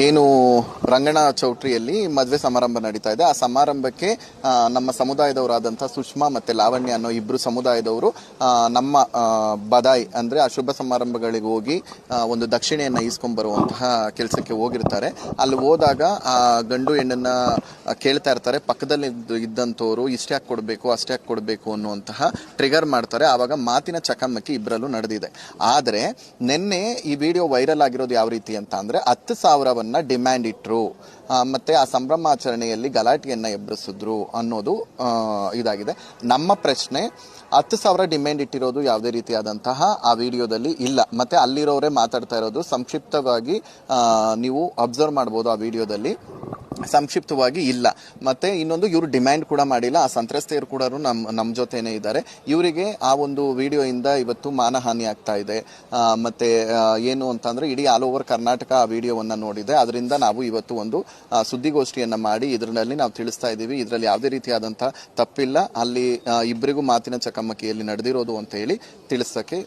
ಏನು ರಂಗಣ ಚೌಟ್ರಿಯಲ್ಲಿ ಮದುವೆ ಸಮಾರಂಭ ನಡೀತಾ ಇದೆ. ಆ ಸಮಾರಂಭಕ್ಕೆ ನಮ್ಮ ಸಮುದಾಯದವರಾದಂತಹ ಸುಷ್ಮಾ ಮತ್ತೆ ಲಾವಣ್ಯ ಅನ್ನೋ ಇಬ್ರು ಸಮುದಾಯದವರು ನಮ್ಮ ಬದಾಯಿ ಅಂದ್ರೆ ಆ ಶುಭ ಸಮಾರಂಭಗಳಿಗೆ ಹೋಗಿ ಒಂದು ದಕ್ಷಿಣೆಯನ್ನ ಈಸ್ಕೊಂಡ್ ಬರುವಂತಹ ಕೆಲಸಕ್ಕೆ ಹೋಗಿರ್ತಾರೆ. ಅಲ್ಲಿ ಹೋದಾಗ ಆ ಗಂಡು ಹೆಣ್ಣನ್ನ ಕೇಳ್ತಾ ಇರ್ತಾರೆ. ಪಕ್ಕದಲ್ಲಿ ಇದ್ದಂತವರು ಇಷ್ಟೇ ಯಾಕೆ ಕೊಡಬೇಕು ಅಷ್ಟೇ ಯಾಕೆ ಕೊಡಬೇಕು ಅನ್ನುವಂತಹ ಟ್ರಿಗರ್ ಮಾಡ್ತಾರೆ. ಆವಾಗ ಮಾತಿನ ಚಕಮಕಿ ಇಬ್ಬರಲ್ಲೂ ನಡೆದಿದೆ. ಆದ್ರೆ ನಿನ್ನೆ ಈ ವಿಡಿಯೋ ವೈರಲ್ ಆಗಿರೋದು ಯಾವ ರೀತಿ ಅಂತ ಅಂದ್ರೆ 10,000 ಡಿಮ್ಯಾಂಡ್ ಇಟ್ರು, ಮತ್ತೆ ಆ ಸಂಭ್ರಮಾಚರಣೆಯಲ್ಲಿ ಗಲಾಟೆಯನ್ನ ಎಬ್ಬರಿಸಿದ್ರು ಅನ್ನೋದು ಇದಾಗಿದೆ. ನಮ್ಮ ಪ್ರಶ್ನೆ, 10,000 ಡಿಮ್ಯಾಂಡ್ ಇಟ್ಟಿರೋದು ಯಾವುದೇ ರೀತಿಯಾದಂತಹ ಆ ವಿಡಿಯೋದಲ್ಲಿ ಇಲ್ಲ. ಮತ್ತೆ ಅಲ್ಲಿರೋರೇ ಮಾತಾಡ್ತಾ ಇರೋದು ಸಂಕ್ಷಿಪ್ತವಾಗಿ ನೀವು ಅಬ್ಸರ್ವ್ ಮಾಡಬಹುದು. ಆ ವಿಡಿಯೋದಲ್ಲಿ ಸಂಕ್ಷಿಪ್ತವಾಗಿ ಇಲ್ಲ. ಮತ್ತೆ ಇನ್ನೊಂದು, ಇವರು ಡಿಮ್ಯಾಂಡ್ ಕೂಡ ಮಾಡಿಲ್ಲ. ಆ ಸಂತ್ರಸ್ತೆಯರು ಕೂಡ ನಮ್ಮ ಜೊತೆನೆ ಇದ್ದಾರೆ. ಇವರಿಗೆ ಆ ಒಂದು ವಿಡಿಯೋ ಇಂದ ಇವತ್ತು ಮಾನಹಾನಿ ಆಗ್ತಾ ಇದೆ. ಮತ್ತೆ ಏನು ಅಂತಂದ್ರೆ ಇಡೀ ಆಲ್ ಓವರ್ ಕರ್ನಾಟಕ ಆ ವಿಡಿಯೋವನ್ನ ನೋಡಿದೆ. ಅದರಿಂದ ನಾವು ಇವತ್ತು ಒಂದು ಸುದ್ದಿಗೋಷ್ಠಿಯನ್ನ ಮಾಡಿ ಇದರಲ್ಲಿ ನಾವು ತಿಳಿಸ್ತಾ ಇದ್ದೀವಿ. ಇದರಲ್ಲಿ ಯಾವುದೇ ರೀತಿಯಾದಂತಹ ತಪ್ಪಿಲ್ಲ. ಅಲ್ಲಿ ಇಬ್ಬರಿಗೂ ಮಾತಿನ ಚಕಮಕಿಯಲ್ಲಿ ನಡೆದಿರೋದು ಅಂತ ಹೇಳಿ ತಿಳಿಸಕ್ಕೆ